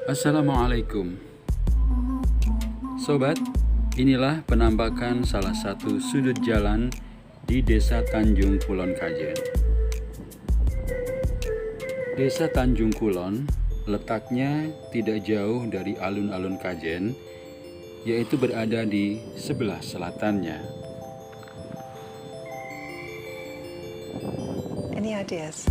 Assalamualaikum. Sobat, inilah penampakan salah satu sudut jalan di Desa Tanjung Kulon Kajen. Desa Tanjung Kulon letaknya tidak jauh dari alun-alun Kajen, yaitu berada di sebelah selatannya. Any ideas?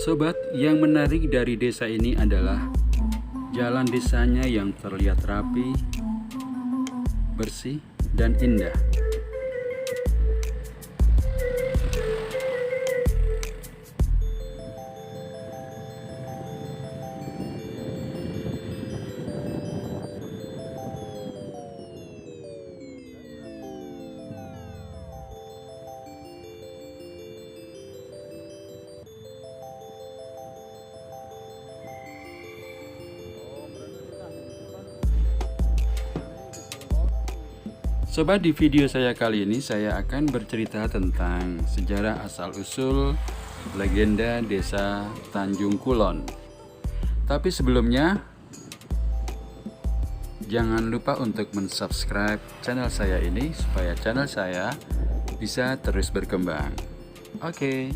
Sobat, yang menarik dari desa ini adalah jalan desanya yang terlihat rapi, bersih, dan indah. Sobat, di video saya kali ini saya akan bercerita tentang sejarah asal-usul legenda Desa Tanjung Kulon. Tapi sebelumnya, jangan lupa untuk mensubscribe channel saya ini supaya channel saya bisa terus berkembang. Oke.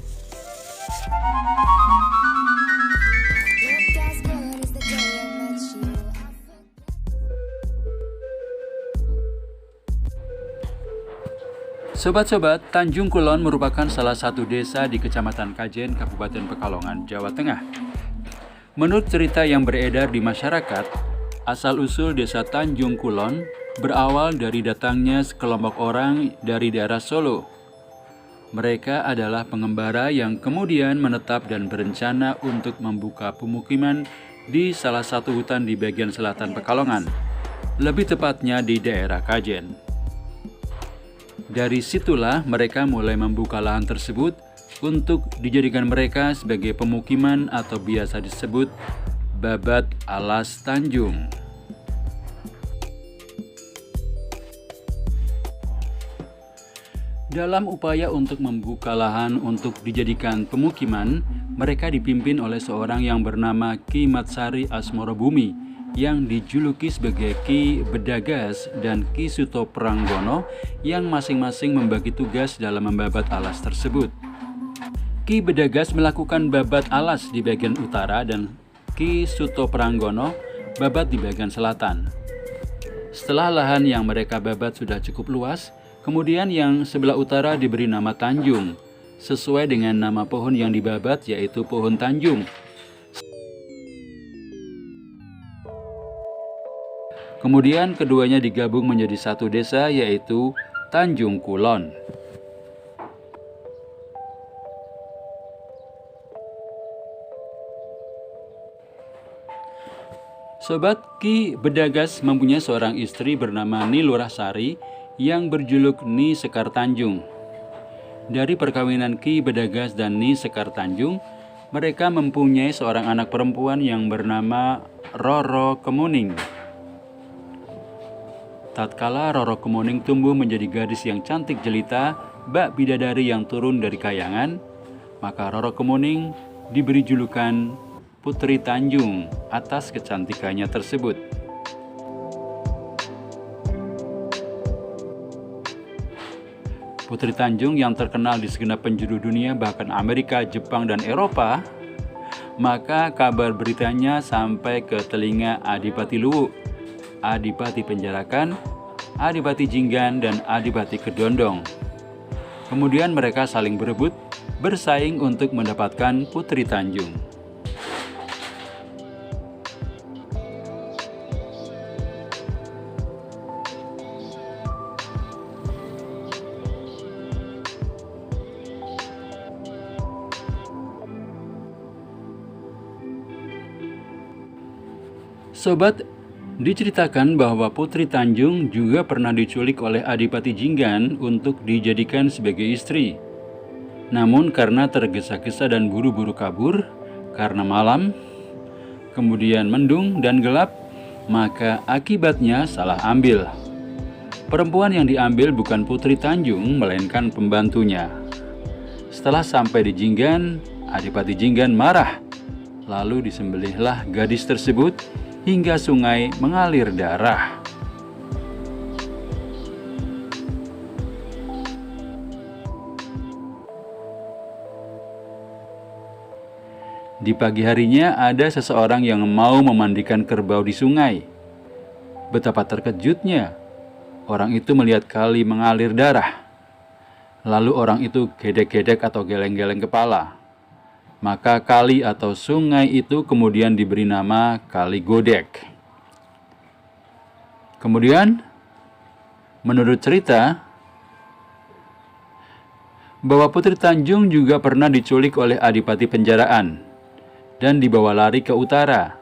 Sobat-sobat, Tanjung Kulon merupakan salah satu desa di Kecamatan Kajen, Kabupaten Pekalongan, Jawa Tengah. Menurut cerita yang beredar di masyarakat, asal-usul desa Tanjung Kulon berawal dari datangnya sekelompok orang dari daerah Solo. Mereka adalah pengembara yang kemudian menetap dan berencana untuk membuka pemukiman di salah satu hutan di bagian selatan Pekalongan, lebih tepatnya di daerah Kajen. Dari situlah mereka mulai membuka lahan tersebut untuk dijadikan mereka sebagai pemukiman atau biasa disebut Babat Alas Tanjung. Dalam upaya untuk membuka lahan untuk dijadikan pemukiman, mereka dipimpin oleh seorang yang bernama Ki Matsari Asmorobumi yang dijuluki sebagai Ki Bedagas dan Ki Suto Pranggono yang masing-masing membagi tugas dalam membabat alas tersebut. Ki Bedagas melakukan babat alas di bagian utara dan Ki Suto Pranggono babat di bagian selatan. Setelah lahan yang mereka babat sudah cukup luas, kemudian yang sebelah utara diberi nama Tanjung, sesuai dengan nama pohon yang dibabat yaitu pohon Tanjung. Kemudian keduanya digabung menjadi satu desa yaitu Tanjung Kulon. Sobat, Ki Bedagas mempunyai seorang istri bernama Ni Lurahsari yang berjuluk Ni Sekar Tanjung. Dari perkawinan Ki Bedagas dan Ni Sekar Tanjung, mereka mempunyai seorang anak perempuan yang bernama Roro Kemuning. Tatkala Roro Kemuning tumbuh menjadi gadis yang cantik jelita, bak bidadari yang turun dari kayangan, maka Roro Kemuning diberi julukan Putri Tanjung atas kecantikannya tersebut. Putri Tanjung yang terkenal di segenap penjuru dunia, bahkan Amerika, Jepang, dan Eropa, maka kabar beritanya sampai ke telinga Adipati Luwu, Adipati Penjarakan, Adipati Jinggan, dan Adipati Kedondong. Kemudian mereka saling berebut, bersaing untuk mendapatkan Putri Tanjung. Sobat, diceritakan bahwa Putri Tanjung juga pernah diculik oleh Adipati Jinggan untuk dijadikan sebagai istri. Namun karena tergesa-gesa dan buru-buru kabur, karena malam, kemudian mendung dan gelap, maka akibatnya salah ambil. Perempuan yang diambil bukan Putri Tanjung, melainkan pembantunya. Setelah sampai di Jinggan, Adipati Jinggan marah. Lalu disembelihlah gadis tersebut hingga sungai mengalir darah. Di pagi harinya ada seseorang yang mau memandikan kerbau di sungai. Betapa terkejutnya orang itu melihat kali mengalir darah. Lalu orang itu gedek-gedek atau geleng-geleng kepala. Maka kali atau sungai itu kemudian diberi nama Kali Godek. Kemudian, menurut cerita, bahwa Putri Tanjung juga pernah diculik oleh Adipati Penjaraan dan dibawa lari ke utara.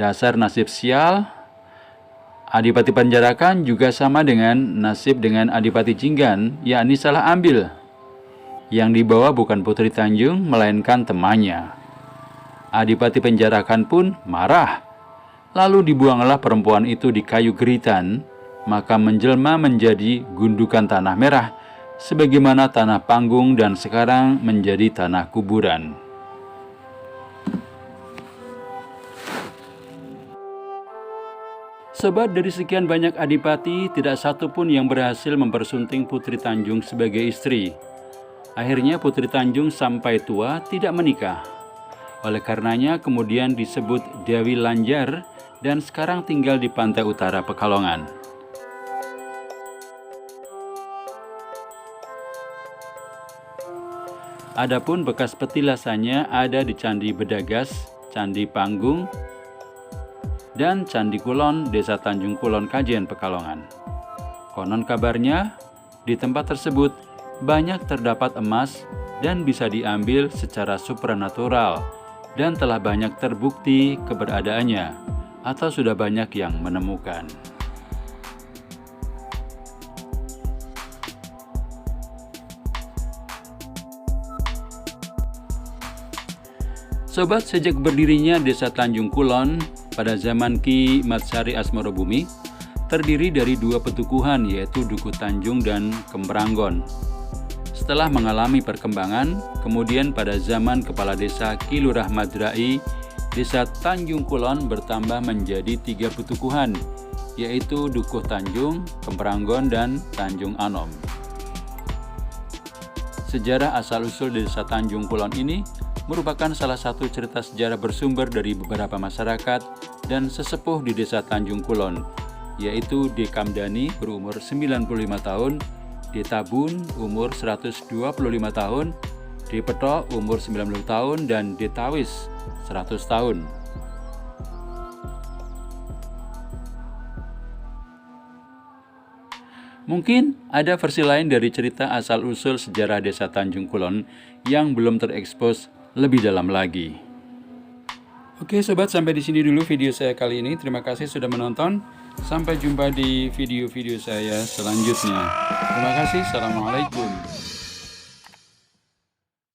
Dasar nasib sial, Adipati Penjarakan juga sama dengan nasib dengan Adipati Jinggan, yakni salah ambil. Yang dibawa bukan Putri Tanjung, melainkan temannya. Adipati Penjarakan pun marah. Lalu dibuanglah perempuan itu di kayu geritan, maka menjelma menjadi gundukan tanah merah, sebagaimana tanah panggung dan sekarang menjadi tanah kuburan. Sobat, dari sekian banyak adipati, tidak satu pun yang berhasil mempersunting Putri Tanjung sebagai istri. Akhirnya Putri Tanjung sampai tua tidak menikah. Oleh karenanya kemudian disebut Dewi Lanjar dan sekarang tinggal di pantai utara Pekalongan. Adapun bekas petilasannya ada di Candi Bedagas, Candi Panggung, dan Candi Kulon, Desa Tanjung Kulon, Kajen, Pekalongan. Konon kabarnya di tempat tersebut banyak terdapat emas dan bisa diambil secara supranatural dan telah banyak terbukti keberadaannya atau sudah banyak yang menemukan. Sobat, sejak berdirinya Desa Tanjung Kulon pada zaman Ki Matsari Asmorobumi terdiri dari dua petukuhan, yaitu Duku Tanjung dan Kempranggon. Setelah mengalami perkembangan, kemudian pada zaman Kepala Desa Ki Lurah Madrai, Desa Tanjung Kulon bertambah menjadi 3 petukuhan, yaitu Dukuh Tanjung, Kempranggon, dan Tanjung Anom. Sejarah asal-usul Desa Tanjung Kulon ini merupakan salah satu cerita sejarah bersumber dari beberapa masyarakat dan sesepuh di Desa Tanjung Kulon, yaitu D. Kamdani berumur 95 tahun, D. Tabun umur 125 tahun, D. Peto umur 90 tahun, dan D. Tawis 100 tahun. Mungkin ada versi lain dari cerita asal-usul sejarah Desa Tanjung Kulon yang belum terekspos lebih dalam lagi. Oke sobat, sampai di sini dulu video saya kali ini. Terima kasih sudah menonton. Sampai jumpa di video-video saya selanjutnya. Terima kasih. Assalamualaikum.